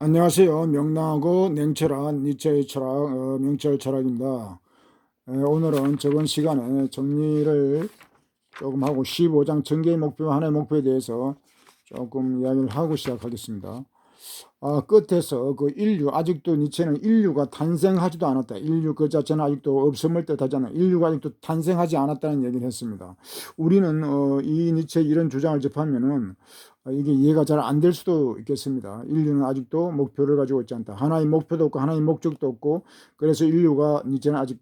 안녕하세요. 명랑하고 냉철한 니체의 철학, 명철 철학입니다. 오늘은 저번 시간에 정리를 조금 하고 15장 전개의 목표, 하나의 목표에 대해서 조금 이야기를 하고 시작하겠습니다. 끝에서 그 인류, 아직도 니체는 인류가 탄생하지도 않았다. 인류 그 자체는 아직도 없음을 뜻하잖아요. 인류가 아직도 탄생하지 않았다는 얘기를 했습니다. 우리는 이 니체의 이런 주장을 접하면은 이게 이해가 잘 안 될 수도 있겠습니다. 인류는 아직도 목표를 가지고 있지 않다. 하나의 목표도 없고 하나의 목적도 없고, 그래서 인류가 니체는 아직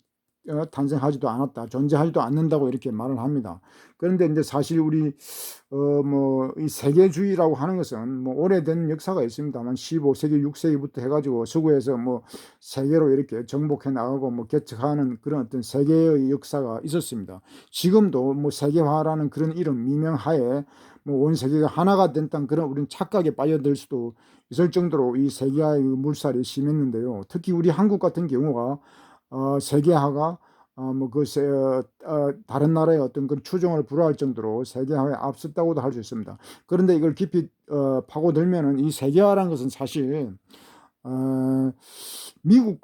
탄생하지도 않았다. 존재하지도 않는다고 이렇게 말을 합니다. 그런데 이제 사실 우리 이 세계주의라고 하는 것은 뭐 오래된 역사가 있습니다만 15세기, 6세기부터 해가지고 서구에서 뭐 세계로 이렇게 정복해 나가고 뭐 개척하는 그런 어떤 세계의 역사가 있었습니다. 지금도 뭐 세계화라는 그런 이름 미명하에 뭐 온 세계가 하나가 된다는 그런 우린 착각에 빠져들 수도 있을 정도로 이 세계화의 물살이 심했는데요. 특히 우리 한국 같은 경우가 세계화가 다른 나라의 어떤 그 추종을 불허할 정도로 세계화에 앞섰다고도 할 수 있습니다. 그런데 이걸 깊이 파고들면은 이 세계화라는 것은 사실 미국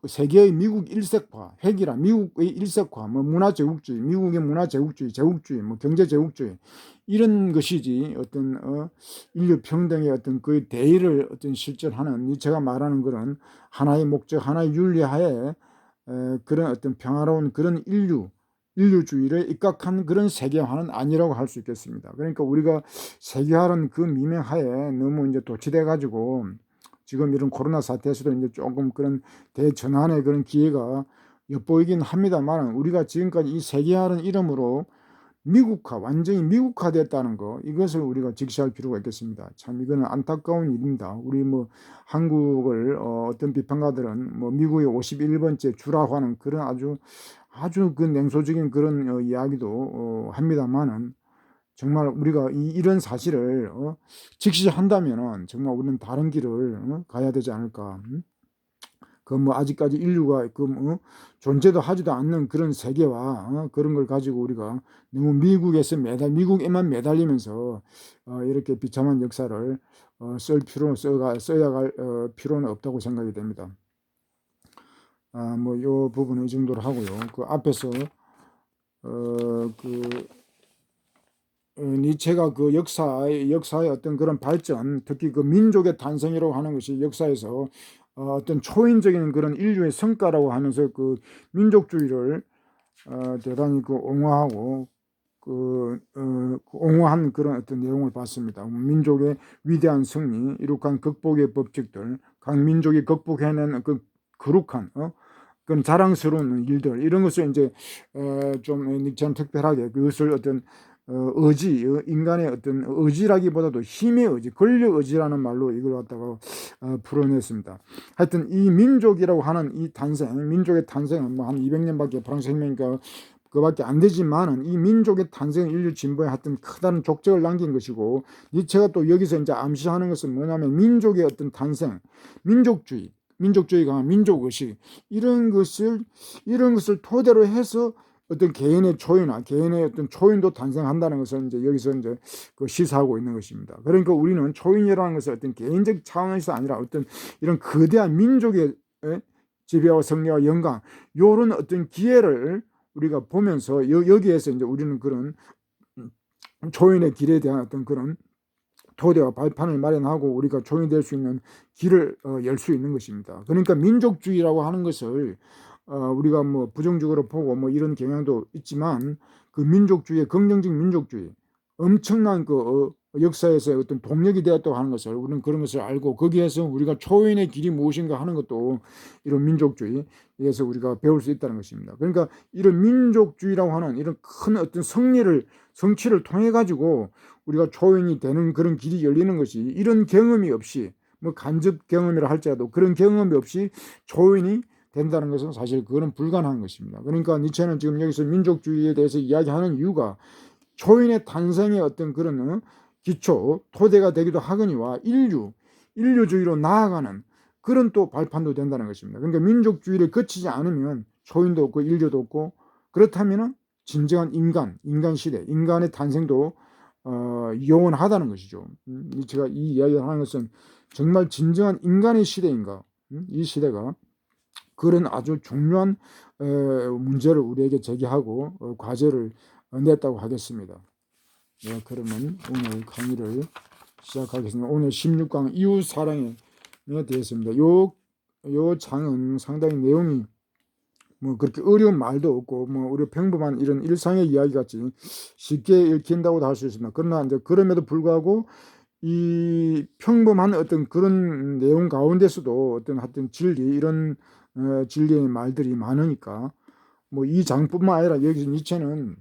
세계의 미국 일색화, 핵이라 미국의 일색화, 뭐 문화 제국주의, 미국의 문화 제국주의, 제국주의, 뭐 경제 제국주의 이런 것이지 어떤 인류 평등의 어떤 그 대의를 어떤 실천하는 니체가 말하는 그런 하나의 목적, 하나의 윤리하에 그런 어떤 평화로운 그런 인류주의를 입각한 그런 세계화는 아니라고 할 수 있겠습니다. 그러니까 우리가 세계화는 그 미명하에 너무 이제 도취돼 가지고 지금 이런 코로나 사태에서도 이제 조금 그런 대전환의 그런 기회가 엿보이긴 합니다만, 우리가 지금까지 이 세계화라는 이름으로 미국화, 완전히 미국화됐다는 거, 이것을 우리가 직시할 필요가 있겠습니다. 참 이거는 안타까운 일입니다. 우리 뭐 한국을 어떤 비판가들은 뭐 미국의 51번째 주라화는 그런 아주 그 냉소적인 그런 이야기도 합니다만은, 정말 우리가 이런 사실을 직시한다면은 정말 우리는 다른 길을 가야 되지 않을까. 그 뭐 아직까지 인류가 존재도 하지도 않는 그런 세계와 그런 걸 가지고 우리가 너무 미국에만 매달리면서 이렇게 비참한 역사를 써야 갈 필요는 없다고 생각이 됩니다. 뭐 요 부분은 이 정도로 하고요. 그 앞에서 그 니체가 그 역사의 어떤 그런 발전, 특히 그 민족의 탄생이라고 하는 것이 역사에서 어떤 초인적인 그런 인류의 성과라고 하면서 그 민족주의를 대단히 그 옹호하고 옹호한 그런 어떤 내용을 봤습니다. 민족의 위대한 승리, 이룩한 극복의 법칙들, 각 민족이 극복해낸 그 거룩한 그런 자랑스러운 일들, 이런 것을 이제 좀 니체는 특별하게 그것을 어떤 인간의 어떤 의지라기보다도 힘의 의지, 권력 의지라는 말로 이걸 갖다가 풀어냈습니다. 하여튼 이 민족이라고 하는 이 민족의 탄생은 뭐 한 200년밖에 프랑스 혁명이니까 그밖에 안 되지만은, 이 민족의 탄생, 인류 진보에 하여튼 크다는 족적을 남긴 것이고, 니체가 또 여기서 이제 암시하는 것은 뭐냐면 민족의 어떤 탄생, 민족주의가 강한 민족의식, 이런 것을 토대로 해서 어떤 개인의 어떤 초인도 탄생한다는 것을 이제 여기서 이제 그 시사하고 있는 것입니다. 그러니까 우리는 초인이라는 것을 어떤 개인적 차원에서 아니라 어떤 이런 거대한 민족의 지배와 성리와 영광, 요런 어떤 기회를 우리가 보면서 여기에서 이제 우리는 그런 초인의 길에 대한 어떤 그런 토대와 발판을 마련하고 우리가 초인이 될 수 있는 길을 열 수 있는 것입니다. 그러니까 민족주의라고 하는 것을 우리가 뭐 부정적으로 보고 뭐 이런 경향도 있지만, 그 민족주의의 긍정적 민족주의, 엄청난 그 역사에서 어떤 동력이 되었다고 하는 것을 우리는 그런 것을 알고, 거기에서 우리가 초인의 길이 무엇인가 하는 것도 이런 민족주의에서 우리가 배울 수 있다는 것입니다. 그러니까 이런 민족주의라고 하는 이런 큰 어떤 성취를 통해 가지고 우리가 초인이 되는 그런 길이 열리는 것이, 이런 경험이 없이, 뭐 간접 경험이라 할지라도 그런 경험이 없이 초인이 된다는 것은 사실 그거는 불가능한 것입니다. 그러니까 니체는 지금 여기서 민족주의에 대해서 이야기하는 이유가 초인의 탄생의 어떤 그런 기초, 토대가 되기도 하거니와 인류주의로 나아가는 그런 또 발판도 된다는 것입니다. 그러니까 민족주의를 거치지 않으면 초인도 없고 인류도 없고, 그렇다면 진정한 인간 시대, 인간의 탄생도 영원하다는 것이죠. 제가 이 이야기를 하는 것은 정말 진정한 인간의 시대인가? 이 시대가 그런 아주 중요한 문제를 우리에게 제기하고 과제를 냈다고 하겠습니다. 네, 그러면 오늘 강의를 시작하겠습니다. 오늘 16강 이웃사랑에 대해서입니다. 요 장은 상당히 내용이 뭐 그렇게 어려운 말도 없고 뭐 우리 평범한 이런 일상의 이야기 같이 쉽게 읽힌다고도 할 수 있습니다. 그러나 이제 그럼에도 불구하고 이 평범한 어떤 그런 내용 가운데서도 어떤 하여튼 진리 이런 진리의 말들이 많으니까 뭐 이 장뿐만 아니라 여기서 니체는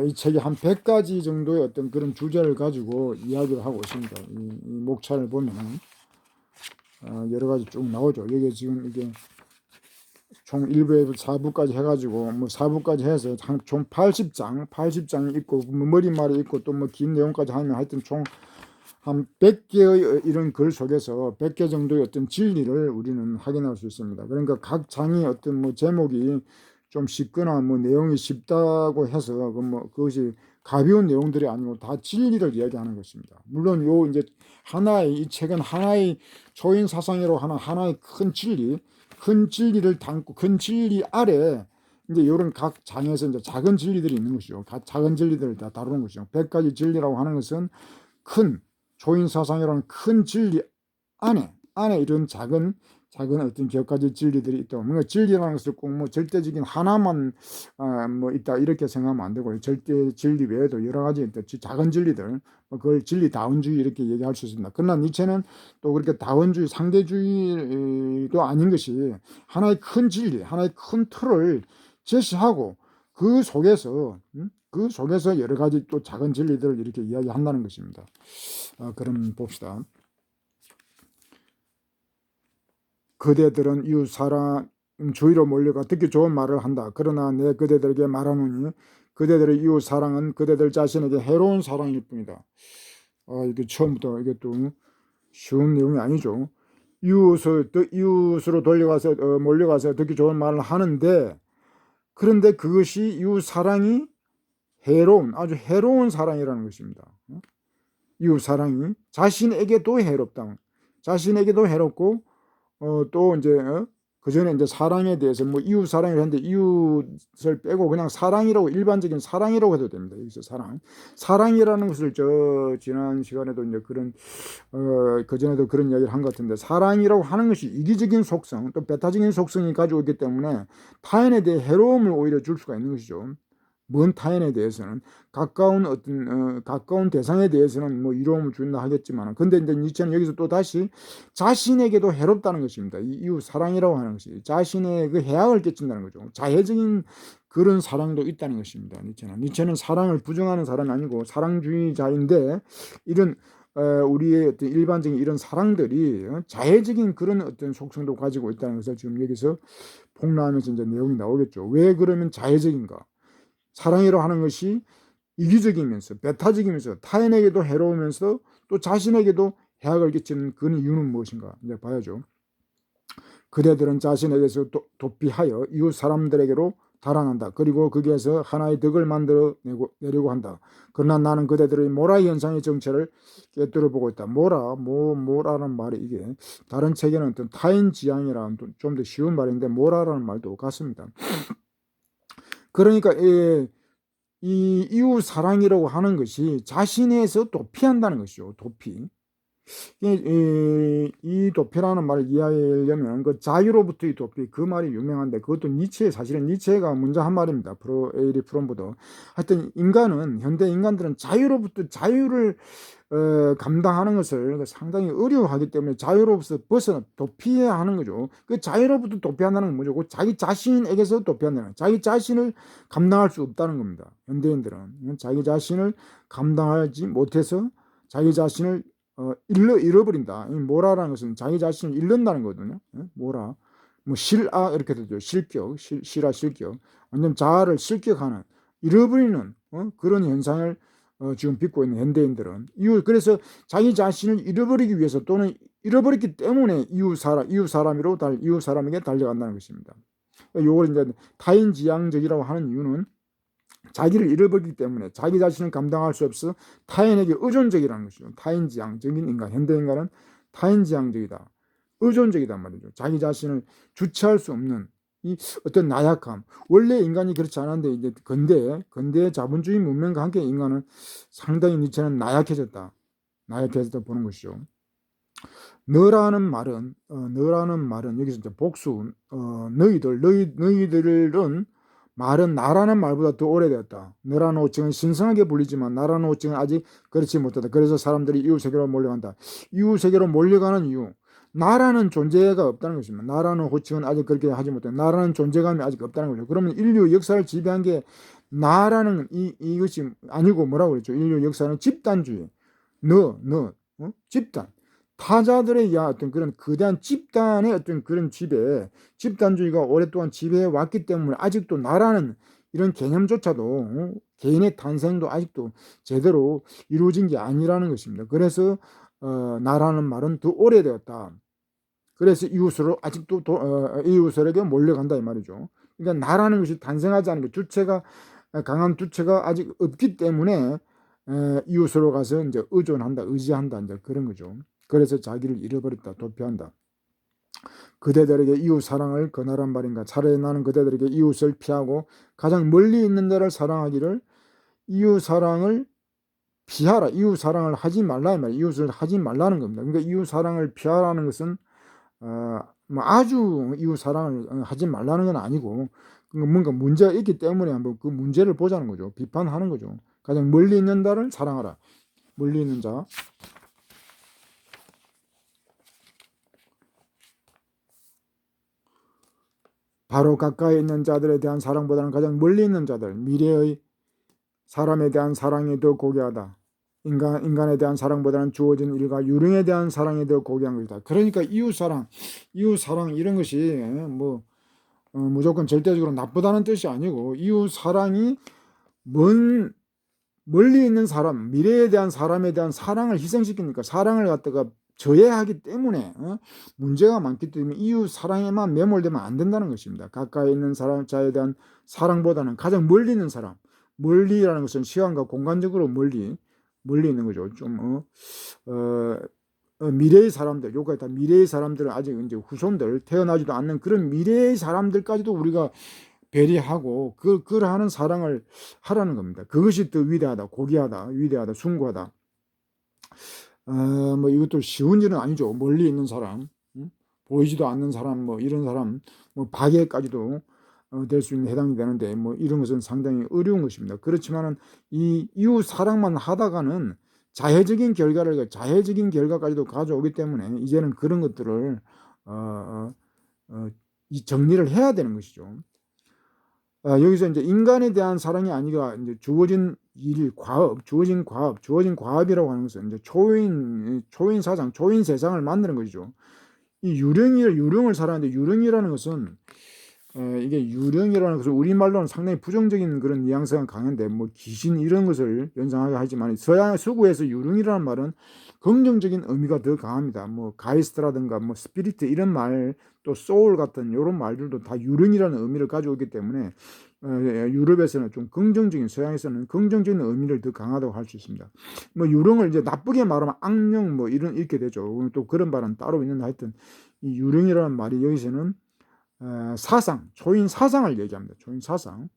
이 책에 한 100가지 정도의 어떤 그런 주제를 가지고 이야기를 하고 있습니다. 이 목차를 보면 여러 가지 쭉 나오죠. 여기 지금 이게 총 1부에서 4부까지 해가지고 뭐 4부까지 해서 총 80장이 있고 뭐 머릿말이 있고 또 뭐 긴 내용까지 하면 하여튼 총 한 100개의 이런 글 속에서 100개 정도의 어떤 진리를 우리는 확인할 수 있습니다. 그러니까 각 장이 어떤 뭐 제목이 좀 쉽거나 뭐 내용이 쉽다고 해서 그것이 가벼운 내용들이 아니고 다 진리를 이야기하는 것입니다. 물론 요 이제 이 책은 하나의 초인 사상이라고 하는 하나의 큰 진리를 담고 큰 진리 아래 이제 이런 각 장에서 이제 작은 진리들이 있는 것이죠. 각 작은 진리들을 다 다루는 것이죠. 100가지 진리라고 하는 것은 큰 초인 사상이라는 큰 진리 안에 이런 작은 어떤 몇 가지 진리들이 있다. 뭔가 진리라는 것을 꼭 뭐 절대적인 하나만 뭐 있다 이렇게 생각하면 안 되고 절대 진리 외에도 여러 가지 작은 진리들 그걸 진리 다원주의 이렇게 얘기할 수 있습니다. 그러나 니체는 또 그렇게 다원주의 상대주의도 아닌 것이 하나의 큰 진리, 하나의 큰 틀을 제시하고 그 속에서 여러 가지 또 작은 진리들을 이렇게 이야기한다는 것입니다. 그럼 봅시다. 그대들은 이웃 사람 주위로 몰려가 듣기 좋은 말을 한다. 그러나 내 그대들에게 말하노니 그대들의 이웃 사랑은 그대들 자신에게 해로운 사랑일 뿐이다. 이게 처음부터 이게 또 쉬운 내용이 아니죠. 이웃으로 몰려가서 듣기 좋은 말을 하는데 그런데 그것이 이웃 사랑이 아주 해로운 사랑이라는 것입니다. 이웃 사랑이 자신에게도 해롭다. 자신에게도 해롭고 또 이제 그 전에 이제 사랑에 대해서 뭐 이웃 사랑을 했는데 이웃을 빼고 그냥 사랑이라고 일반적인 사랑이라고 해도 됩니다. 여기서 사랑이라는 것을 지난 시간에도 이제 그런 그 전에도 그런 이야기를 한 것 같은데 사랑이라고 하는 것이 이기적인 속성 또 배타적인 속성이 가지고 있기 때문에 타인에 대해 해로움을 오히려 줄 수가 있는 것이죠. 먼 타인에 대해서는 가까운 대상에 대해서는 뭐 이로움을 준다 하겠지만 근데 이제 니체는 여기서 또 다시 자신에게도 해롭다는 것입니다. 이 이웃 사랑이라고 하는 것이 자신의 그 해악을 끼친다는 거죠. 자해적인 그런 사랑도 있다는 것입니다. 니체는 사랑을 부정하는 사람이 아니고 사랑주의자인데 이런 우리의 어떤 일반적인 이런 사랑들이 자해적인 그런 어떤 속성도 가지고 있다는 것을 지금 여기서 폭로하면서 이제 내용이 나오겠죠. 왜 그러면 자해적인가? 사랑이라고 하는 것이 이기적이면서 배타적이면서 타인에게도 해로우면서 또 자신에게도 해악을 끼치는 그런 이유는 무엇인가 이제 봐야죠. 그대들은 자신에게서 도피하여 이웃 사람들에게로 달아난다. 그리고 거기에서 하나의 덕을 만들어 내려고 한다. 그러나 나는 그대들의 모라 현상의 정체를 꿰뚫어 보고 있다. 모라라는 말이 이게 다른 책에는 어떤 타인 지향이라는 좀 더 쉬운 말인데 모라라는 말도 같습니다. 그러니까 이 이웃 사랑이라고 하는 것이 자신에서 도피한다는 것이죠. 도피. 이 도피라는 말을 이해하려면 그 자유로부터의 도피 그 말이 유명한데 그것도 사실은 니체가 먼저 한 말입니다. 에이리 프롬보도 하여튼 현대 인간들은 자유를 감당하는 것을 상당히 어려워하기 때문에 자유로부터 도피해야 하는 거죠. 그 자유로부터 도피한다는 건 뭐죠? 자기 자신에게서 도피한다는 거예요. 자기 자신을 감당할 수 없다는 겁니다. 현대인들은 자기 자신을 감당하지 못해서 자기 자신을 잃어버린다. 모라라는 것은 자기 자신을 잃는다는 거거든요. 모라. 뭐 실아 이렇게 되죠. 실격. 실격. 완전 자아를 실격하는 잃어버리는 그런 현상을 지금 빚고 있는 현대인들은 그래서 자기 자신을 잃어버리기 위해서 또는 잃어버렸기 때문에 이웃 사람에게 달려간다는 것입니다. 요걸 이제 타인지향적이라고 하는 이유는 자기를 잃어버리기 때문에 자기 자신을 감당할 수 없어 타인에게 의존적이라는 것이죠. 타인지향적인 인간, 현대인간은 타인지향적이다. 의존적이단 말이죠. 자기 자신을 주체할 수 없는 이 어떤 나약함. 원래 인간이 그렇지 않았는데 이제 근대 자본주의 문명과 함께 인간은 상당히 니체는 나약해졌다. 나약해졌다 보는 것이죠. 너라는 말은 여기서 이제 복수, 너희들은 말은 나라는 말보다 더 오래되었다. 너라는 호칭은 신성하게 불리지만 나라는 호칭은 아직 그렇지 못하다. 그래서 사람들이 이웃세계로 몰려간다. 이웃세계로 몰려가는 이유. 나라는 존재가 없다는 것입니다. 나라는 호칭은 아직 그렇게 하지 못해. 나라는 존재감이 아직 없다는 거죠. 그러면 인류 역사를 지배한 게 나라는 이것이 아니고 뭐라고 그랬죠? 인류 역사는 집단주의. 집단. 타자들에 의한 어떤 그런 거대한 집단의 어떤 그런 집단주의가 오랫동안 지배해 왔기 때문에 아직도 나라는 이런 개념조차도 개인의 탄생도 아직도 제대로 이루어진 게 아니라는 것입니다. 그래서 나라는 말은 더 오래되었다. 그래서 이웃으로 아직도 이웃에게 몰려간다 이 말이죠. 그러니까 나라는 것이 탄생하지 않은 게 강한 주체가 아직 없기 때문에 이웃으로 가서 이제 의지한다 이제 그런 거죠. 그래서 자기를 잃어버렸다, 도피한다. 그대들에게 이웃 사랑을 권하란 말인가? 차라리 나는 그대들에게 이웃을 피하고 가장 멀리 있는 데를 사랑하기를, 이웃 사랑을 피하라. 이웃 사랑을 하지 말라 이 말이에요. 이웃을 하지 말라는 겁니다. 그러니까 이웃 사랑을 피하라는 것은 뭐 아주 이웃 사랑을 하지 말라는 건 아니고 뭔가 문제가 있기 때문에 한번 그 문제를 보자는 거죠. 비판하는 거죠. 가장 멀리 있는 자를 사랑하라. 멀리 있는 자. 바로 가까이 있는 자들에 대한 사랑보다는 가장 멀리 있는 자들, 미래의 사람에 대한 사랑이 더 고귀하다. 인간에 대한 사랑보다는 주어진 일과 유령에 대한 사랑이 더 고귀한 것이다. 그러니까 이웃사랑 이런 것이 무조건 절대적으로 나쁘다는 뜻이 아니고 이웃사랑이 멀리 있는 사람, 미래에 대한 사람에 대한 사랑을 희생시키니까 사랑을 갖다가 저해하기 때문에 문제가 많기 때문에 이웃 사랑에만 매몰되면 안 된다는 것입니다. 가까이 있는 자에 대한 사랑보다는 가장 멀리 있는 사람, 멀리라는 것은 시간과 공간적으로 멀리 있는 거죠. 좀 미래의 사람들, 요까지 다 미래의 사람들은 아직 이제 후손들 태어나지도 않는 그런 미래의 사람들까지도 우리가 배려하고 그러하는 사랑을 하라는 겁니다. 그것이 더 위대하다, 고귀하다, 위대하다, 숭고하다. 이것도 쉬운 일은 아니죠. 멀리 있는 사람, 보이지도 않는 사람, 이런 사람, 박애까지도 될 수 있는 해당이 되는데, 이런 것은 상당히 어려운 것입니다. 그렇지만은 이 이웃 사랑만 하다가는 자해적인 결과까지도 가져오기 때문에 이제는 그런 것들을 이 정리를 해야 되는 것이죠. 여기서 이제 인간에 대한 사랑이 아니라 이제 주어진 과업이라고 하는 것은 이제 초인 사상, 초인 세상을 만드는 것이죠. 이 유령을 사랑하는데 유령이라는 것은 우리말로는 상당히 부정적인 그런 뉘앙스가 강한데 귀신 이런 것을 연상하게 하지만 서구에서 유령이라는 말은 긍정적인 의미가 더 강합니다. 가이스트라든가 스피리트 이런 말, 또 소울 같은 이런 말들도 다 유령이라는 의미를 가져오기 때문에 유럽에서는 좀 긍정적인, 서양에서는 긍정적인 의미를 더 강하다고 할 수 있습니다. 유령을 이제 나쁘게 말하면 악령 이렇게 되죠. 또 그런 말은 따로 있는데 하여튼 이 유령이라는 말이 여기서는 초인 사상을 얘기합니다. 초인 사상.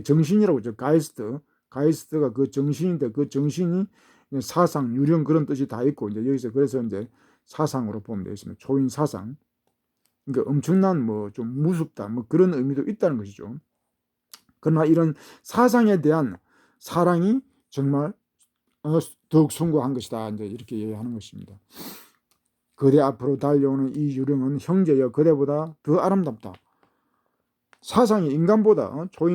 정신이라고 하죠. 가이스트가 그 정신인데 그 정신이 사상, 유령 그런 뜻이 다 있고 이제 여기서 그래서 이제 사상으로 보면 되겠습니다. 초인 사상. 그러니까 엄청난 좀 무섭다 그런 의미도 있다는 것이죠. 그러나 이런 사상에 대한 사랑이 정말 더욱 숭고한 것이다. 이제 이렇게 얘기하는 것입니다. 그대 앞으로 달려오는 이 유령은 형제여 그대보다 더 아름답다. 초인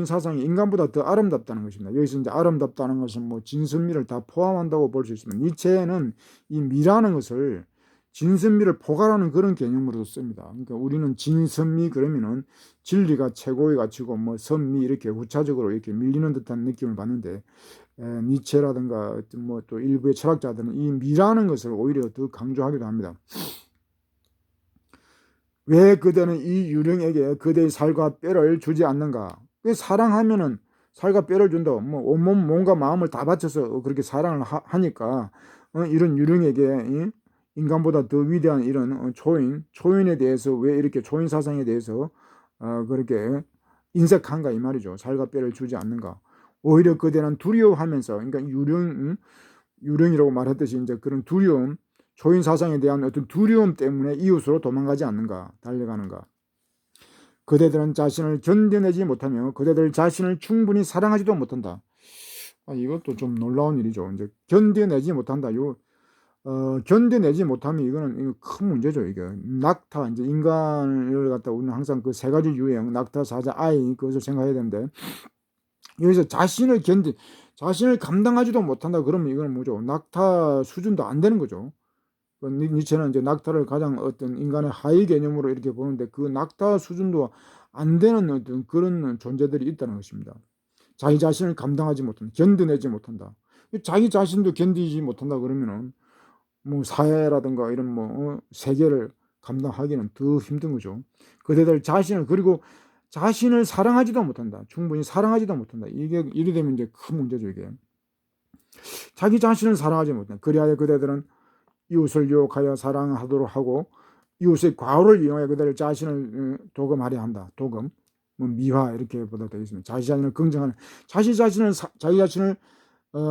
사상이 인간보다 더 아름답다는 것입니다. 여기서 이제 아름답다는 것은 진선미를 다 포함한다고 볼 수 있습니다. 니체는 이 미라는 것을 진선미를 포괄하는 그런 개념으로 씁니다. 그러니까 우리는 진선미 그러면은 진리가 최고의 가치고 선미 이렇게 후차적으로 이렇게 밀리는 듯한 느낌을 받는데 니체라든가 또 일부의 철학자들은 이 미라는 것을 오히려 더 강조하기도 합니다. 왜 그대는 이 유령에게 그대의 살과 뼈를 주지 않는가? 사랑하면은 살과 뼈를 준다. 뭐 온몸 몸과 마음을 다 바쳐서 그렇게 사랑을 하니까 이런 유령에게 인간보다 더 위대한 이런 초인에 대해서 왜 이렇게 초인 사상에 대해서 그렇게 인색한가 이 말이죠. 살과 뼈를 주지 않는가. 오히려 그대는 두려워하면서, 그러니까 유령이라고 말했듯이 이제 그런 두려움, 초인 사상에 대한 어떤 두려움 때문에 이웃으로 도망가지 않는가, 달려가는가. 그대들은 자신을 견뎌내지 못하며 그대들 자신을 충분히 사랑하지도 못한다. 이것도 좀 놀라운 일이죠. 이제 견뎌내지 못한다. 견뎌내지 못하면 이거 큰 문제죠. 이게 낙타, 이제 인간을 갖다 우리는 항상 그 세 가지 유형, 낙타, 사자, 아이, 그것을 생각해야 되는데, 여기서 자신을 감당하지도 못한다. 그러면 이건 뭐죠? 낙타 수준도 안 되는 거죠. 니체는 이제 낙타를 가장 어떤 인간의 하위 개념으로 이렇게 보는데, 그 낙타 수준도 안 되는 어떤 그런 존재들이 있다는 것입니다. 자기 자신을 감당하지 못한다. 견뎌내지 못한다. 자기 자신도 견디지 못한다 그러면은 뭐 사회라든가 이런 세계를 감당하기는 더 힘든 거죠. 그대들 자신을, 그리고 자신을 사랑하지도 못한다. 충분히 사랑하지도 못한다. 이래 되면 이제 큰 문제죠, 이게. 자기 자신을 사랑하지 못한다. 그리하여 그대들은 이웃을 유혹하여 사랑하도록 하고 이웃의 과오를 이용해 그들 자신을 도금하려 한다. 도금, 미화 이렇게 보다 되겠습니다. 자기 자신을 긍정하는, 자기 자신을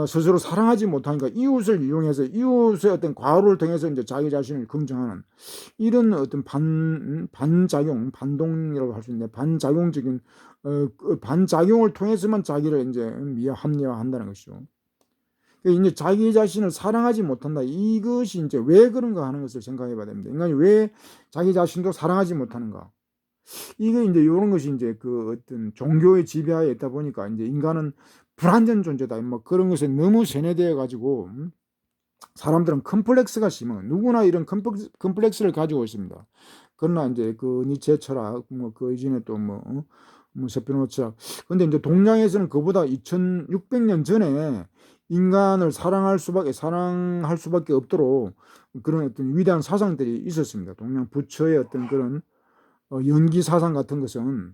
스스로 사랑하지 못하니까 이웃을 이용해서 이웃의 어떤 과오를 통해서 이제 자기 자신을 긍정하는 이런 어떤 반동이라고 할 수 있는데, 반작용적인 반작용을 통해서만 자기를 이제 합리화한다는 것이죠. 이제 자기 자신을 사랑하지 못한다. 이것이 이제 왜 그런가 하는 것을 생각해 봐야 됩니다. 인간이 왜 자기 자신도 사랑하지 못하는가? 이게 이제 이런 것이 이제 그 어떤 종교의 지배하에 있다 보니까 이제 인간은 불완전 존재다. 뭐 그런 것에 너무 세뇌되어 가지고 사람들은 컴플렉스가 심한, 누구나 이런 컴플렉스를 가지고 있습니다. 그러나 이제 그 니체 철학, 그 이전에 또 스피노자. 근데 이제 동양에서는 그보다 2600년 전에 인간을 사랑할 수밖에 없도록 그런 어떤 위대한 사상들이 있었습니다. 동양 부처의 어떤 그런 연기 사상 같은 것은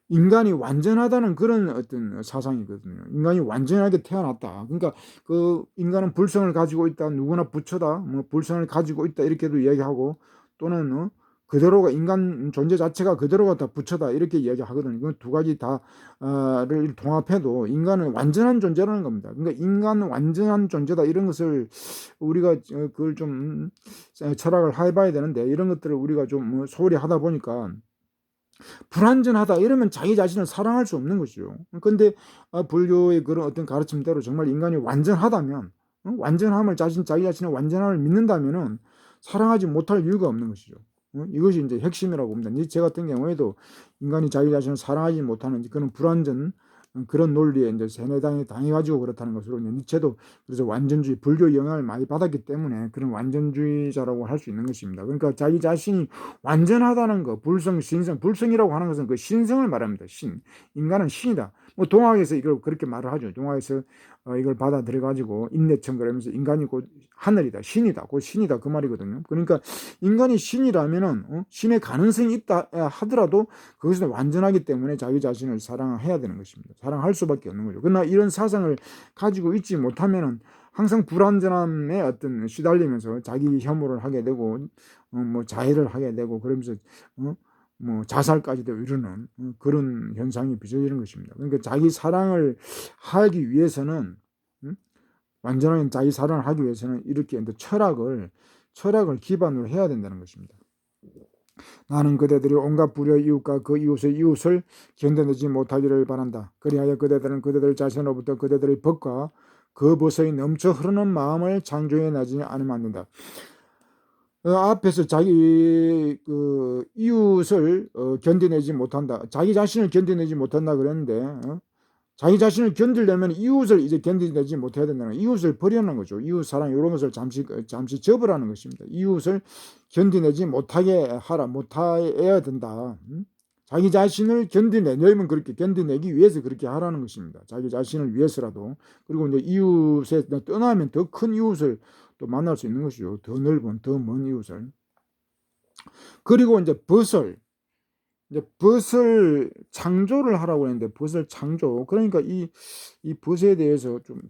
인간이 완전하다는 그런 어떤 사상이거든요. 인간이 완전하게 태어났다. 그러니까 그 인간은 불성을 가지고 있다. 누구나 부처다. 불성을 가지고 있다. 이렇게도 이야기하고, 또는 그대로가, 인간 존재 자체가 그대로가 다 부처다. 이렇게 이야기하거든요. 그 두 가지 다를 통합해도 인간은 완전한 존재라는 겁니다. 그러니까 인간은 완전한 존재다. 이런 것을 우리가 그걸 좀 철학을 해봐야 되는데, 이런 것들을 우리가 좀 소홀히 하다 보니까 불완전하다 이러면 자기 자신을 사랑할 수 없는 것이죠. 근데 불교의 그런 어떤 가르침대로 정말 인간이 완전하다면, 완전함을 자기 자신의 완전함을 믿는다면은 사랑하지 못할 이유가 없는 것이죠. 이것이 이제 핵심이라고 봅니다. 니체 같은 경우에도 인간이 자기 자신을 사랑하지 못하는 그런 불완전, 그런 논리에 이제 세뇌당에 당해가지고 그렇다는 것으로, 니체도 그래서 완전주의, 불교 영향을 많이 받았기 때문에 그런 완전주의자라고 할 수 있는 것입니다. 그러니까 자기 자신이 완전하다는 거, 불성, 신성, 불성이라고 하는 것은 그 신성을 말합니다. 인간은 신이다. 동학에서 이걸 그렇게 말을 하죠. 동학에서 이걸 받아들여가지고 인내천 그러면서 인간이 곧 하늘이다, 신이다, 곧 신이다 그 말이거든요. 그러니까 인간이 신이라면은 신의 가능성이 있다 하더라도 그것은 완전하기 때문에 자기 자신을 사랑해야 되는 것입니다. 사랑할 수밖에 없는 거죠. 그러나 이런 사상을 가지고 있지 못하면은 항상 불완전함에 어떤 시달리면서 자기 혐오를 하게 되고 자해를 하게 되고 그러면서 자살까지도 이루는 그런 현상이 빚어지는 것입니다. 그러니까 자기 사랑을 하기 위해서는, 완전한 자기 사랑을 하기 위해서는 이렇게 철학을 기반으로 해야 된다는 것입니다. 나는 그대들이 온갖 불효 이웃과 그 이웃의 이웃을 견뎌내지 못하기를 바란다. 그리하여 그대들은 그대들 자신으로부터 그대들의 법과 그 벗의 넘쳐 흐르는 마음을 창조해내지 않으면 안 된다. 앞에서 자기 이웃을 견뎌내지 못한다. 자기 자신을 견뎌내지 못한다 그랬는데, 자기 자신을 견디려면 이웃을 이제 견디내지 못해야 된다는, 이웃을 버리는 거죠. 이웃 사랑 이런 것을 잠시 접으라는 것입니다. 이웃을 견디내지 못하게 하라, 못해야 된다. 자기 자신을 견디내려면 그렇게 견디내기 위해서 그렇게 하라는 것입니다. 자기 자신을 위해서라도. 그리고 이제 이웃에 떠나면 더 큰 이웃을 또 만날 수 있는 것이죠. 더 넓은, 더 먼 이웃을. 그리고 이제 벗을, 이제 벗을 창조를 하라고 했는데 벗을 창조. 그러니까 이 벗에 대해서 좀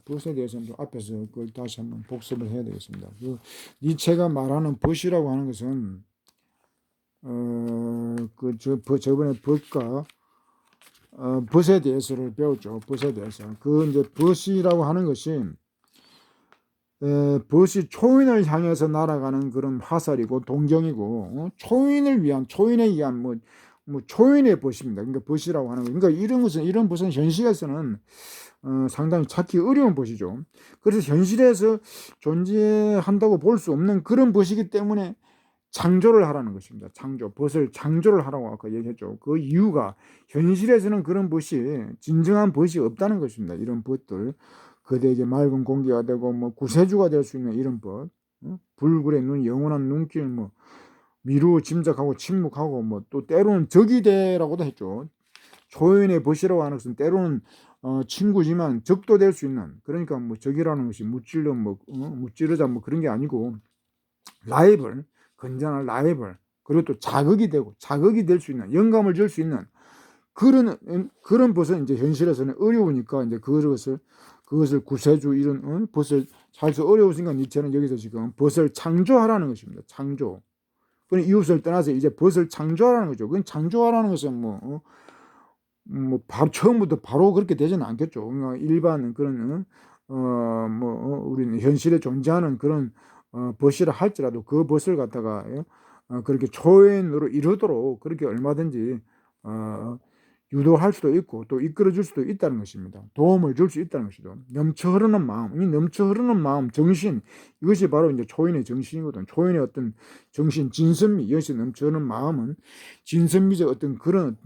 앞에서 그걸 다시 한번 복습을 해야 되겠습니다. 그 니체가 말하는 벗이라고 하는 것은 저번에 벗과 벗에 대해서를 배웠죠. 벗에 대해서. 그 이제 벗이라고 하는 것이 벗이 초인을 향해서 날아가는 그런 화살이고 동경이고 초인에 의한 초인의 벗입니다. 그러니까 벗이라고 하는 거. 그러니까 이런 벗은 현실에서는 상당히 찾기 어려운 벗이죠. 그래서 현실에서 존재한다고 볼 수 없는 그런 벗이기 때문에 창조를 하라는 것입니다. 벗을 창조를 하라고 아까 얘기했죠. 그 이유가 현실에서는 그런 벗이 진정한 벗이 없다는 것입니다. 이런 벗들. 그대 이제 맑은 공기가 되고 구세주가 될 수 있는 이런 벗, 불굴의 눈, 영원한 눈길, 미루 짐작하고 침묵하고 또 때로는 적이 되라고도 했죠. 초연의 벗이라고 하는 것은 때로는 친구지만 적도 될 수 있는, 그러니까 적이라는 것이 무찌르자 그런 게 아니고 라이벌, 건전한 라이벌, 그리고 또 자극이 될 수 있는, 영감을 줄 수 있는 그런 벗은 이제 현실에서는 어려우니까 이제 그것을 구세주 이런 벗을 살수 어려우니까 니체는 여기서 지금 벗을 창조하라는 것입니다. 창조. 그럼 이웃을 떠나서 이제 벗을 창조하라는 거죠. 그건 창조하라는 것은 바로 처음부터 바로 그렇게 되지는 않겠죠. 그러니까 일반 그런 우리는 현실에 존재하는 그런 벗이라 할지라도 그 벗을 갖다가 그렇게 초연으로 이루도록 그렇게 얼마든지 유도할 수도 있고 또 이끌어줄 수도 있다는 것입니다. 도움을 줄 수 있다는 것이죠. 넘쳐 흐르는 마음, 이 넘쳐 흐르는 마음, 정신, 이것이 바로 이제 초인의 정신이거든. 초인의 어떤 정신, 진선미, 이것이 넘쳐 흐르는 마음은 진선미적 어떤 그런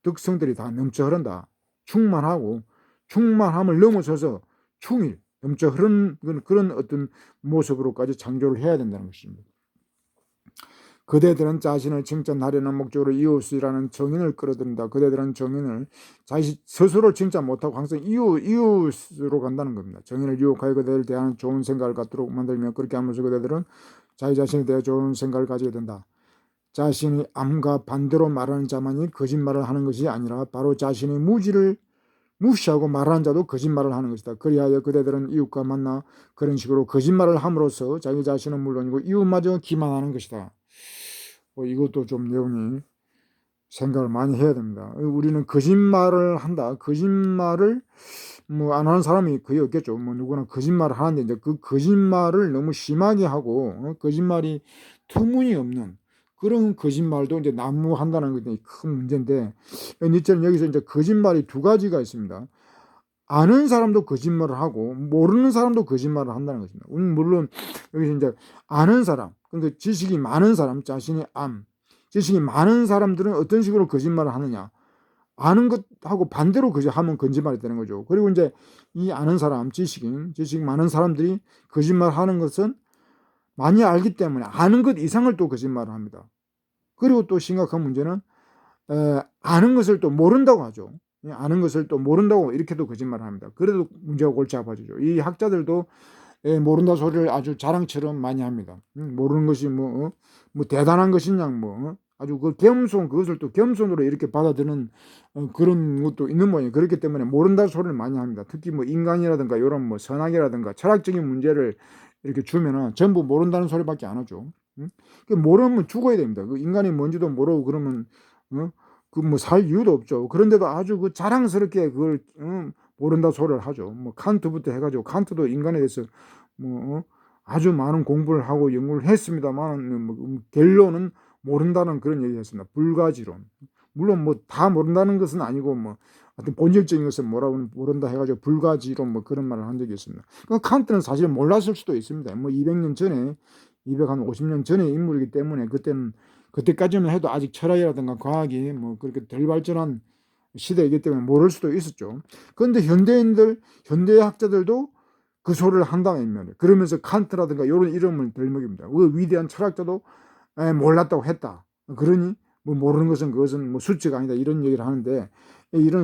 덕성들이 다 넘쳐 흐른다. 충만함을 넘어서서 충일, 넘쳐 흐르는 그런 어떤 모습으로까지 창조를 해야 된다는 것입니다. 그대들은 자신을 칭찬하려는 목적으로 이웃이라는 정인을 끌어들인다. 그대들은 정인을 자신 스스로 칭찬 못하고 항상 이웃으로 간다는 겁니다. 정인을 유혹하여 그대를 대하는 좋은 생각을 갖도록 만들며 그렇게 하면서 그대들은 자기 자신에 대해 좋은 생각을 가지게 된다. 자신이 암과 반대로 말하는 자만이 거짓말을 하는 것이 아니라 바로 자신의 무지를 무시하고 말하는 자도 거짓말을 하는 것이다. 그리하여 그대들은 이웃과 만나 그런 식으로 거짓말을 함으로써 자기 자신은 물론이고 이웃마저 기만하는 것이다. 이것도 좀 내용이 생각을 많이 해야 됩니다. 우리는 거짓말을 한다. 거짓말을 안 하는 사람이 거의 없겠죠. 누구나 거짓말을 하는데 이제 그 거짓말을 너무 심하게 하고 거짓말이 터무니없는 그런 거짓말도 이제 난무한다는 게 큰 문제인데 니체는 여기서 이제 거짓말이 두 가지가 있습니다. 아는 사람도 거짓말을 하고 모르는 사람도 거짓말을 한다는 것입니다. 물론 여기서 이제 아는 사람, 그러니까 지식이 많은 사람, 지식이 많은 사람들은 어떤 식으로 거짓말을 하느냐? 아는 것하고 반대로 하면 거짓말이 되는 거죠. 그리고 이제 이 아는 사람, 지식 많은 사람들이 거짓말하는 것은 많이 알기 때문에 아는 것 이상을 또 거짓말을 합니다. 그리고 또 심각한 문제는 아는 것을 또 모른다고 하죠. 아는 것을 또 모른다고 이렇게도 거짓말을 합니다. 그래도 문제가 골치 아파지죠. 이 학자들도 모른다 소리를 아주 자랑처럼 많이 합니다. 모르는 것이 대단한 것이냐 아주 그것을 또 겸손으로 이렇게 받아들이는 그런 것도 있는 모양이에요. 그렇기 때문에 모른다 소리를 많이 합니다. 특히 인간이라든가 이런 선악이라든가 철학적인 문제를 이렇게 주면은 전부 모른다는 소리밖에 안 하죠. 모르면 죽어야 됩니다. 인간이 뭔지도 모르고 그러면 살 이유도 없죠. 그런데도 아주 자랑스럽게 그걸 모른다 소리를 하죠. 칸트부터 해가지고 칸트도 인간에 대해서 아주 많은 공부를 하고 연구를 했습니다만 결론은 모른다는 그런 얘기를 했습니다. 불가지론. 물론 다 모른다는 것은 아니고 하여튼 본질적인 것을 모른다 해가지고 불가지론 그런 말을 한 적이 있습니다. 칸트는 사실 몰랐을 수도 있습니다. 200년 전에 250년 전의 인물이기 때문에 그때까지만 해도 아직 철학이라든가 과학이 그렇게 덜 발전한 시대이기 때문에 모를 수도 있었죠. 그런데 현대 학자들도 그 소리를 한다는 말이에요. 그러면서 칸트라든가 이런 이름을 들먹입니다. 그 위대한 철학자도 몰랐다고 했다. 그러니 모르는 것은 그것은 수치가 아니다 이런 얘기를 하는데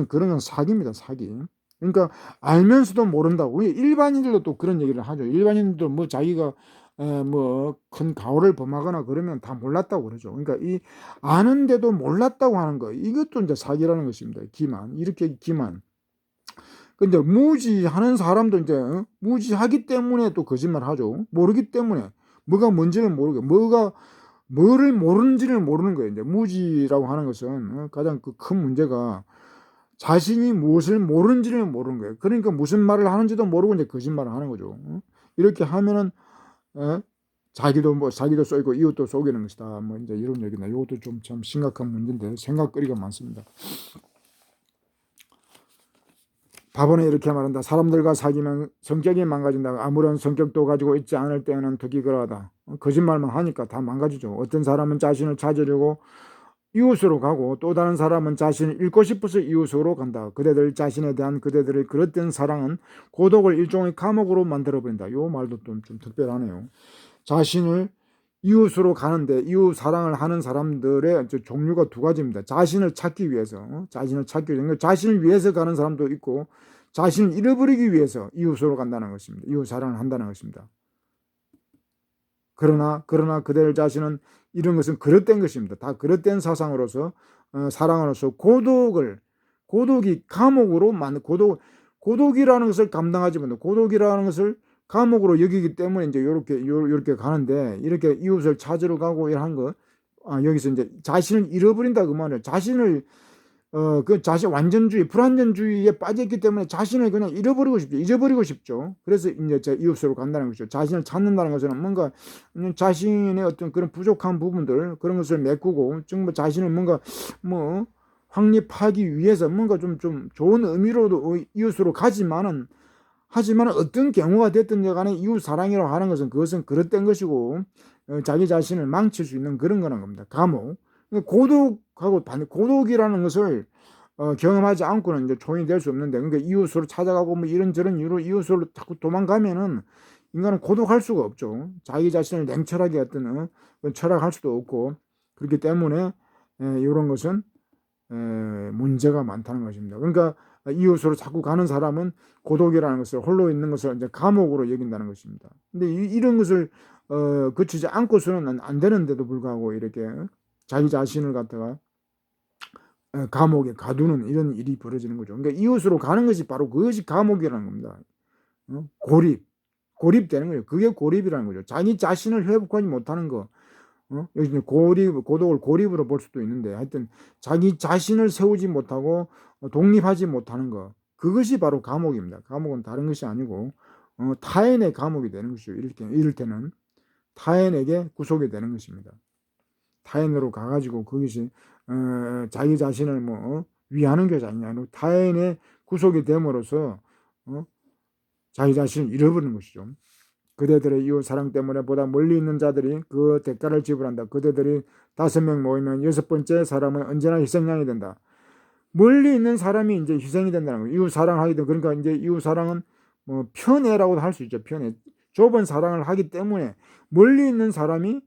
그런 건 사기입니다. 사기. 그러니까 알면서도 모른다고. 일반인들도 또 그런 얘기를 하죠. 일반인들도 자기가 뭐 큰 가오를 범하거나 그러면 다 몰랐다고 그러죠. 그러니까 이 아는데도 몰랐다고 하는 거, 이것도 이제 사기라는 것입니다. 기만, 이렇게 기만. 근데 무지하는 사람도 이제 무지하기 때문에 또 거짓말 하죠. 모르기 때문에 뭐가 뭔지는 모르고 뭐를 모르는지를 모르는 거예요. 이제 무지라고 하는 것은 가장 그 큰 문제가 자신이 무엇을 모르는지를 모르는 거예요. 그러니까 무슨 말을 하는지도 모르고 이제 거짓말을 하는 거죠. 이렇게 하면은 자기도 쏘이고 이웃도 속이는 것이다. 뭐 이제 이런 얘기나 이것도 좀 참 심각한 문제인데 생각거리가 많습니다. 바보는 이렇게 말한다. 사람들과 사귀면 성격이 망가진다. 아무런 성격도 가지고 있지 않을 때는 특히 그러하다. 거짓말만 하니까 다 망가지죠. 어떤 사람은 자신을 찾으려고 이웃으로 가고 또 다른 사람은 자신을 잃고 싶어서 이웃으로 간다. 그대들 자신에 대한 그대들의 그릇된 사랑은 고독을 일종의 감옥으로 만들어버린다. 이 말도 좀 특별하네요. 자신을 이웃으로 가는데 이웃 사랑을 하는 사람들의 종류가 두 가지입니다. 자신을 찾기 위해서, 자신을 위해서 가는 사람도 있고 자신을 잃어버리기 위해서 이웃으로 간다는 것입니다. 이웃 사랑을 한다는 것입니다. 그러나 그들 자신은 이런 것은 그릇된 것입니다. 다 그릇된 사상으로서 사랑으로서 고독이 감옥으로 만든 고독이라는 것을 감당하지 못한다. 고독이라는 것을 감옥으로 여기기 때문에 이제 요렇게 가는데 이렇게 이웃을 찾으러 가고 이런 거 여기서 이제 자신을 잃어버린다 그 말이에요. 완전주의, 불완전주의에 빠졌기 때문에 자신을 그냥 잊어버리고 싶죠. 그래서 이제 제 이웃으로 간다는 것이죠. 자신을 찾는다는 것은 뭔가 자신의 어떤 그런 부족한 부분들, 그런 것을 메꾸고, 정말 자신을 뭔가, 확립하기 위해서 뭔가 좀 좋은 의미로도 이웃으로 하지만 어떤 경우가 됐든 간에 이웃 사랑이라고 하는 것은 그것은 그릇된 것이고, 자기 자신을 망칠 수 있는 그런 거란 겁니다. 감옥. 고독이라는 것을 경험하지 않고는 이제 초인이 될 수 없는데, 그러니까 이웃으로 찾아가고 뭐 이런저런 이유로 이웃으로 자꾸 도망가면은 인간은 고독할 수가 없죠. 자기 자신을 냉철하게 어떤 철학할 수도 없고, 그렇기 때문에 이런 것은 문제가 많다는 것입니다. 그러니까 이웃으로 자꾸 가는 사람은 고독이라는 것을, 홀로 있는 것을 이제 감옥으로 여긴다는 것입니다. 근데 이런 것을 거치지 않고서는 안 되는데도 불구하고 이렇게 자기 자신을 갖다가 감옥에 가두는 이런 일이 벌어지는 거죠. 그러니까 이웃으로 가는 것이 바로 그것이 감옥이라는 겁니다. 고립되는 거예요. 그게 고립이라는 거죠. 자기 자신을 회복하지 못하는 거. 여기 고독을 고립으로 볼 수도 있는데, 하여튼 자기 자신을 세우지 못하고 독립하지 못하는 거, 그것이 바로 감옥입니다. 감옥은 다른 것이 아니고 타인의 감옥이 되는 것이죠. 이럴 때는 타인에게 구속이 되는 것입니다. 타인으로 가가지고 그것이 자기 자신을 위하는 것이 아니냐, 타인의 구속이 됨으로써 자기 자신을 잃어버리는 것이죠. 그대들의 이웃 사랑 때문에 보다 멀리 있는 자들이 그 대가를 지불한다. 그대들이 5명 모이면 6번째 사람은 언제나 희생양이 된다. 멀리 있는 사람이 이제 희생이 된다는 거예요. 이웃 사랑하기 때문에. 그러니까 이제 이웃 사랑은 편애라고도 할 수 있죠. 편애. 좁은 사랑을 하기 때문에 멀리 있는 사람이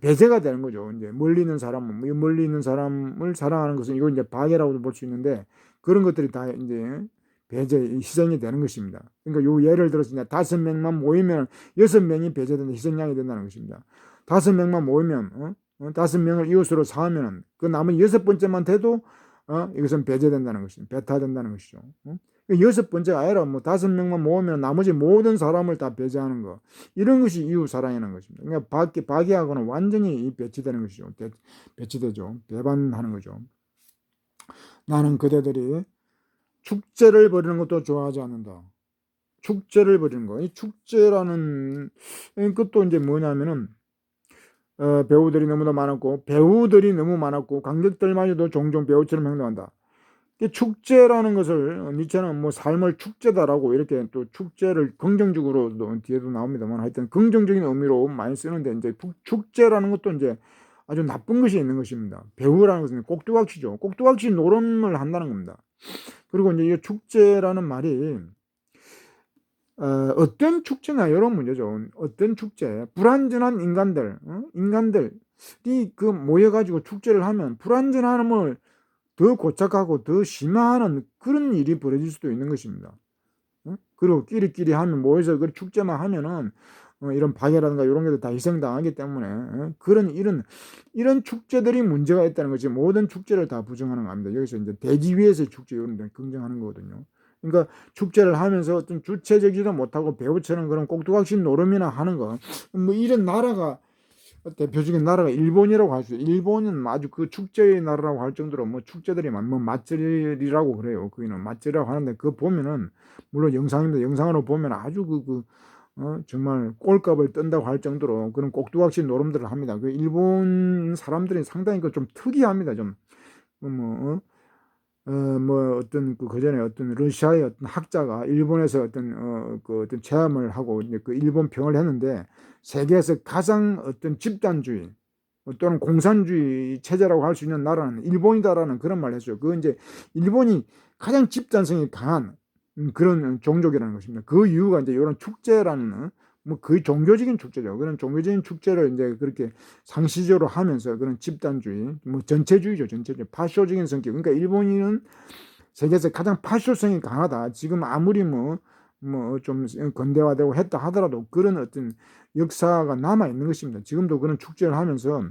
배제가 되는 거죠. 이제 멀리 있는 사람을 사랑하는 것은 이거 이제 박애라고도 볼 수 있는데, 그런 것들이 다 이제 희생이 되는 것입니다. 그러니까 요 예를 들어서 이제 5명만 모이면 6명이 배제된다, 희생양이 된다는 것입니다. 5명만 모이면 5명을 이웃으로 사하면 그 남은 6번째만 돼도 이것은 배제된다는 것입니다. 배타된다는 것이죠. 6번째가 아니라 5명만 모으면 나머지 모든 사람을 다 배제하는 거, 이런 것이 이웃 사랑이라는 것입니다. 그러니까 박애하고는 완전히 배치되는 것이죠. 배치되죠. 배반하는 거죠. 나는 그대들이 축제를 벌이는 것도 좋아하지 않는다. 축제를 벌이는 거. 이 축제라는 것도 이제 뭐냐면은 배우들이 너무 많았고 관객들마저도 종종 배우처럼 행동한다. 축제라는 것을 니체는 삶을 축제다라고 이렇게 또 축제를 긍정적으로 뒤에도 나옵니다만, 하여튼 긍정적인 의미로 많이 쓰는데, 이제 축제라는 것도 이제 아주 나쁜 것이 있는 것입니다. 배우라는 것은 꼭두각시죠. 꼭두각시 노름을 한다는 겁니다. 그리고 이제 이 축제라는 말이 어떤 축제냐 이런 문제죠. 어떤 축제, 불완전한 인간들이 모여가지고 축제를 하면 불완전함을 더 고착하고 더 심화하는 그런 일이 벌어질 수도 있는 것입니다. 그리고 끼리끼리 하면 모여서 그 축제만 하면은 이런 박해라든가 이런 것들 다 희생당하기 때문에 그런 이런 축제들이 문제가 있다는 거지. 모든 축제를 다 부정하는 겁니다. 여기서 이제 대지 위에서의 축제 이런 데 긍정하는 거거든요. 그러니까 축제를 하면서 어떤 주체적이지도 못하고 배우처럼 그런 꼭두각시 노름이나 하는 거, 뭐 이런 나라가 대표적인 나라가 일본이라고 할 수 있어요. 일본은 아주 그 축제의 나라라고 할 정도로 뭐 축제들이 뭐 맛절이라고 그래요. 거기는 맛절이라고 하는데 그거 보면은 물론 영상입니다. 영상으로 보면 아주 정말 꼴값을 뜬다고 할 정도로 그런 꼭두각시 노름들을 합니다. 그 일본 사람들이 상당히 그 좀 특이합니다. 좀 뭐 어떤 그 전에 어떤 러시아의 어떤 학자가 일본에서 어떤 체험을 하고 이제 그 일본 평을 했는데 세계에서 가장 어떤 집단주의 또는 공산주의 체제라고 할 수 있는 나라는 일본이다라는 그런 말을 했어요. 그 이제 일본이 가장 집단성이 강한 그런 종족이라는 것입니다. 그 이유가 이제 이런 축제라는 뭐 거의 종교적인 축제죠. 그런 종교적인 축제를 이제 그렇게 상시적으로 하면서 그런 집단주의, 뭐 전체주의죠, 전체주의, 파쇼적인 성격. 그러니까 일본인은 세계에서 가장 파쇼성이 강하다. 지금 아무리 뭐 좀 건대화되고 했다 하더라도 그런 어떤 역사가 남아 있는 것입니다. 지금도 그런 축제를 하면서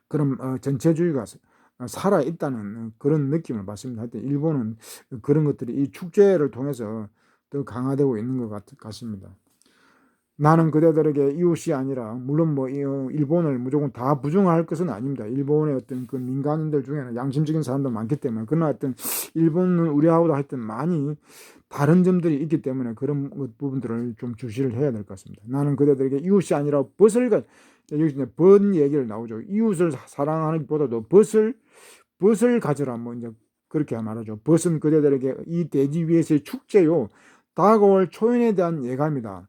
그런 전체주의가 살아 있다는 그런 느낌을 받습니다. 하여튼 일본은 그런 것들이 이 축제를 통해서 더 강화되고 있는 것 같습니다. 나는 그대들에게 이웃이 아니라 물론 뭐 일본을 무조건 다 부정할 것은 아닙니다. 일본의 어떤 그 민간인들 중에는 양심적인 사람도 많기 때문에 그러나 하여튼 일본은 우리하고도 하여튼 많이 다른 점들이 있기 때문에 그런 부분들을 좀 주시를 해야 될 것 같습니다. 나는 그대들에게 이웃이 아니라 여기 이제 벗 얘기를 나오죠. 이웃을 사랑하기보다도 벗을 가져라 뭐 이제 그렇게 말하죠. 벗은 그대들에게 이 대지 위에서의 축제요 다가올 초연에 대한 예감이다.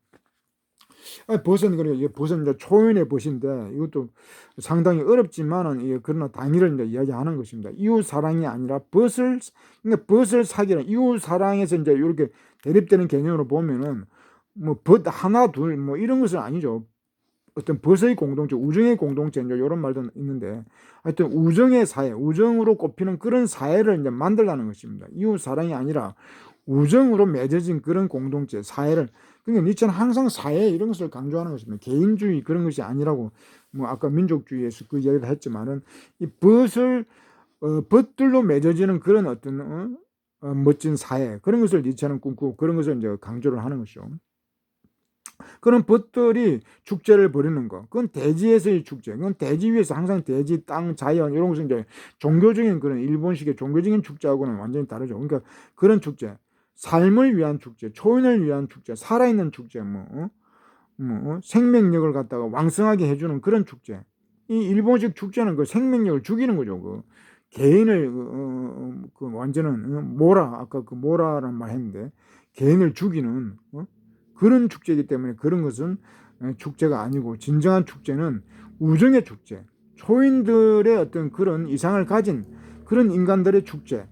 벗은 그러니까 이게 벗은 이제 초연의 벗인데 이것도 상당히 어렵지만은 이게 그러나 당위를 이제 이야기하는 것입니다. 이웃 사랑이 아니라 그러니까 벗을 사귀는 이웃 사랑에서 이제 이렇게 대립되는 개념으로 보면은 뭐 벗 하나 둘 뭐 이런 것은 아니죠. 어떤 벗의 공동체, 우정의 공동체 이제 이런 말도 있는데 하여튼 우정의 사회, 우정으로 꼽히는 그런 사회를 이제 만들라는 것입니다. 이웃 사랑이 아니라 우정으로 맺어진 그런 공동체, 사회를. 그러니까 니체는 항상 사회 이런 것을 강조하는 것입니다. 개인주의 그런 것이 아니라고 뭐 아까 민족주의에서 그 이야기를 했지만은 이 벗들로 맺어지는 그런 어떤 멋진 사회 그런 것을 니체는 꿈꾸고 그런 것을 이제 강조를 하는 것이죠. 그런 벗들이 축제를 벌이는 거, 그건 대지에서의 축제, 그건 대지 위에서 항상 대지, 땅, 자연 이런 것은 이제 종교적인 그런 일본식의 종교적인 축제하고는 완전히 다르죠. 그러니까 그런 축제, 삶을 위한 축제, 초인을 위한 축제, 살아있는 축제, 생명력을 갖다가 왕성하게 해주는 그런 축제. 이 일본식 축제는 그 생명력을 죽이는 거죠. 그 개인을 그 완전한 모라 아까 그 모라란 말 했는데 개인을 죽이는 그런 축제이기 때문에 그런 것은 축제가 아니고 진정한 축제는 우정의 축제, 초인들의 어떤 그런 이상을 가진 그런 인간들의 축제,